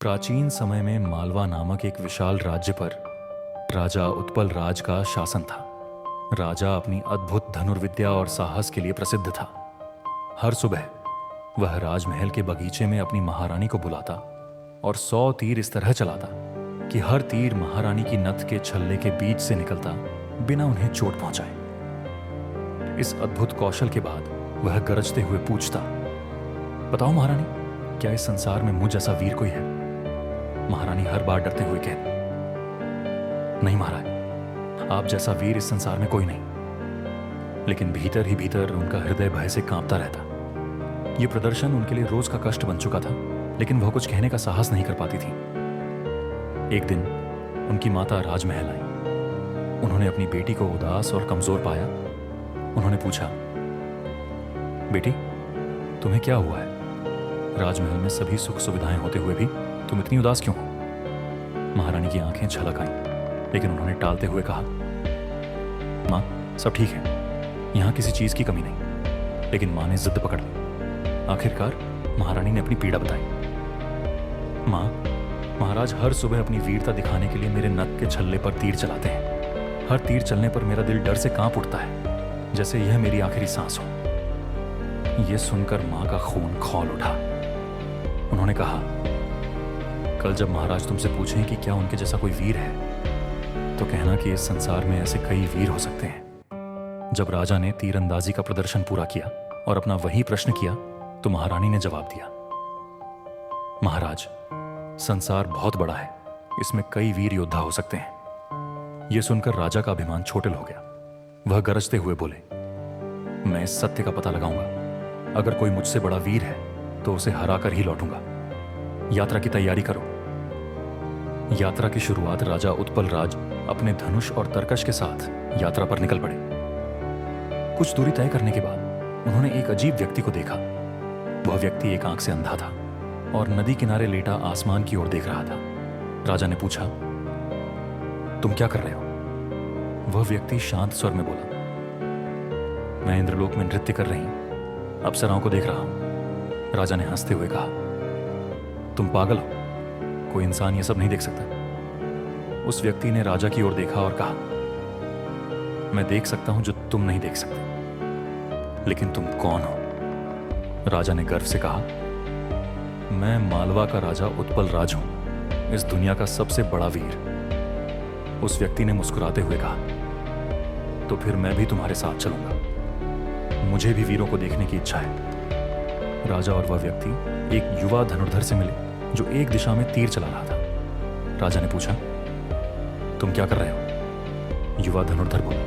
प्राचीन समय में मालवा नामक एक विशाल राज्य पर राजा उत्पल राज का शासन था। राजा अपनी अद्भुत धनुर्विद्या और साहस के लिए प्रसिद्ध था। हर सुबह वह राजमहल के बगीचे में अपनी महारानी को बुलाता और 100 तीर इस तरह चलाता कि हर तीर महारानी की नथ के छल्ले के बीच से निकलता बिना उन्हें चोट पहुंचाए। इस अद्भुत कौशल के बाद वह गरजते हुए पूछता, बताओ महारानी, क्या इस संसार में मुझ जैसा वीर कोई है? महारानी हर बार डरते हुए कहती, नहीं महाराज, आप जैसा वीर इस संसार में कोई नहीं। लेकिन भीतर ही भीतर उनका हृदय भय से कांपता रहता। यह प्रदर्शन उनके लिए रोज का कष्ट बन चुका था, लेकिन वह कुछ कहने का साहस नहीं कर पाती थी। एक दिन उनकी माता राजमहल आई। उन्होंने अपनी बेटी को उदास और कमजोर पाया। उन्होंने पूछा, बेटी, तुम्हें क्या हुआ है? राजमहल में सभी सुख सुविधाएं होते हुए भी तुम इतनी उदास क्यों हो? महारानी की आंखें छलक आईं, लेकिन उन्होंने टालते हुए कहा, मां, सब ठीक है, यहां किसी चीज की कमी नहीं। लेकिन मां ने जिद पकड़ ली। आखिरकार महारानी ने अपनी पीड़ा बताई। मां, महाराज हर सुबह अपनी वीरता दिखाने के लिए मेरे नक के छल्ले पर तीर चलाते हैं। हर तीर चलने पर मेरा दिल डर से कांप उठता है, जैसे यह मेरी आखिरी सांस हो। यह सुनकर मां का खून खौल उठा। उन्होंने कहा, कल जब महाराज तुमसे पूछें कि क्या उनके जैसा कोई वीर है, तो कहना कि इस संसार में ऐसे कई वीर हो सकते हैं। जब राजा ने तीरंदाजी का प्रदर्शन पूरा किया और अपना वही प्रश्न किया, तो महारानी ने जवाब दिया, महाराज, संसार बहुत बड़ा है, इसमें कई वीर योद्धा हो सकते हैं। यह सुनकर राजा का अभिमान छोटिल हो गया। वह गरजते हुए बोले, मैं इस सत्य का पता लगाऊंगा। अगर कोई मुझसे बड़ा वीर है तो उसे हरा कर ही लौटूंगा। यात्रा की तैयारी करो। यात्रा की शुरुआत राजा उत्पल राज अपने धनुष और तरकश के साथ यात्रा पर निकल पड़े। कुछ दूरी तय करने के बाद उन्होंने एक अजीब व्यक्ति को देखा। वह व्यक्ति एक आंख से अंधा था और नदी किनारे लेटा आसमान की ओर देख रहा था। राजा ने पूछा, तुम क्या कर रहे हो? वह व्यक्ति शांत स्वर में बोला, मैं इंद्रलोक में नृत्य कर रही अप्सराओं को देख रहा हूं। राजा ने हंसते हुए कहा, तुम पागल हो, कोई इंसान यह सब नहीं देख सकता। उस व्यक्ति ने राजा की ओर देखा और कहा, मैं देख सकता हूं जो तुम नहीं देख सकते, लेकिन तुम कौन हो? राजा ने गर्व से कहा, मैं मालवा का राजा उत्पल राज हूं, इस दुनिया का सबसे बड़ा वीर। उस व्यक्ति ने मुस्कुराते हुए कहा, तो फिर मैं भी तुम्हारे साथ चलूंगा। मुझे भी वीरों को देखने की इच्छा है। राजा और वह व्यक्ति एक युवा धनुर्धर से मिले जो एक दिशा में तीर चला रहा था। राजा ने पूछा, तुम क्या कर रहे हो? युवा धनुर्धर बोला,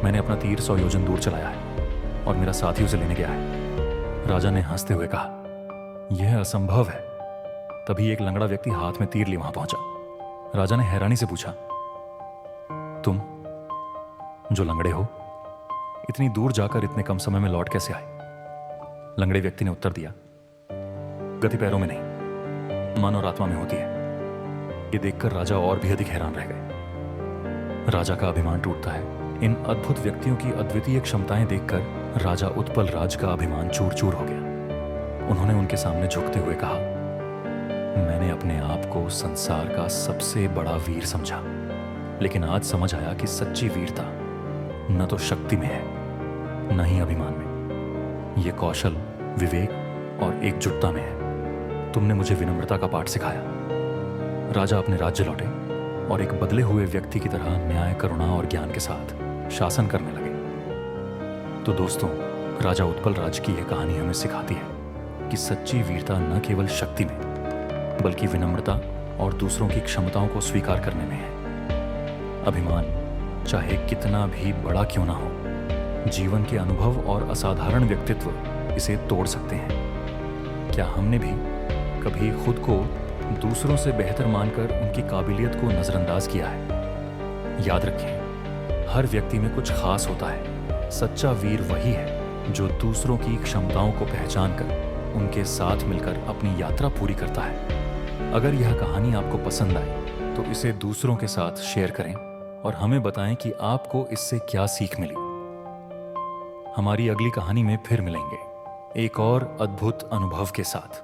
मैंने अपना तीर 100 योजन दूर चलाया है और मेरा साथी उसे लेने गया है। राजा ने हंसते हुए कहा, यह असंभव है। तभी एक लंगड़ा व्यक्ति हाथ में तीर लिए वहां पहुंचा। राजा ने हैरानी से पूछा, तुम जो लंगड़े हो, इतनी दूर जाकर इतने कम समय में लौट कैसे आए? लंगड़े व्यक्ति ने उत्तर दिया, गति पैरों में नहीं, मन और आत्मा में होती है। ये देखकर राजा और भी अधिक हैरान रह गए। राजा का अभिमान टूटता है। इन अद्भुत व्यक्तियों की अद्वितीय क्षमताएं देखकर राजा उत्पल राज का अभिमान चूर चूर हो गया। उन्होंने उनके सामने झुकते हुए कहा, मैंने अपने आप को संसार का सबसे बड़ा वीर समझा, लेकिन आज समझ आया कि सच्ची वीरता न तो शक्ति में है, न ही अभिमान में। यह कौशल, विवेक और एकजुटता में है। तुमने मुझे विनम्रता का पाठ सिखाया। राजा अपने राज्य लौटे और एक बदले हुए व्यक्ति की तरह न्याय, करुणा और ज्ञान के साथ शासन करने लगे। तो दोस्तों, राजा उत्पल राज की यह कहानी हमें सिखाती है कि सच्ची वीरता न केवल शक्ति में, बल्कि विनम्रता और दूसरों की क्षमताओं को स्वीकार करने में है। अभिमान चाहे कितना भी बड़ा क्यों ना हो, जीवन के अनुभव और असाधारण व्यक्तित्व इसे तोड़ सकते हैं। क्या हमने भी कभी खुद को दूसरों से बेहतर मानकर उनकी काबिलियत को नजरअंदाज किया है? याद रखें, हर व्यक्ति में कुछ खास होता है। सच्चा वीर वही है जो दूसरों की क्षमताओं को पहचान कर उनके साथ मिलकर अपनी यात्रा पूरी करता है। अगर यह कहानी आपको पसंद आए तो इसे दूसरों के साथ शेयर करें और हमें बताएं कि आपको इससे क्या सीख मिली। हमारी अगली कहानी में फिर मिलेंगे एक और अद्भुत अनुभव के साथ।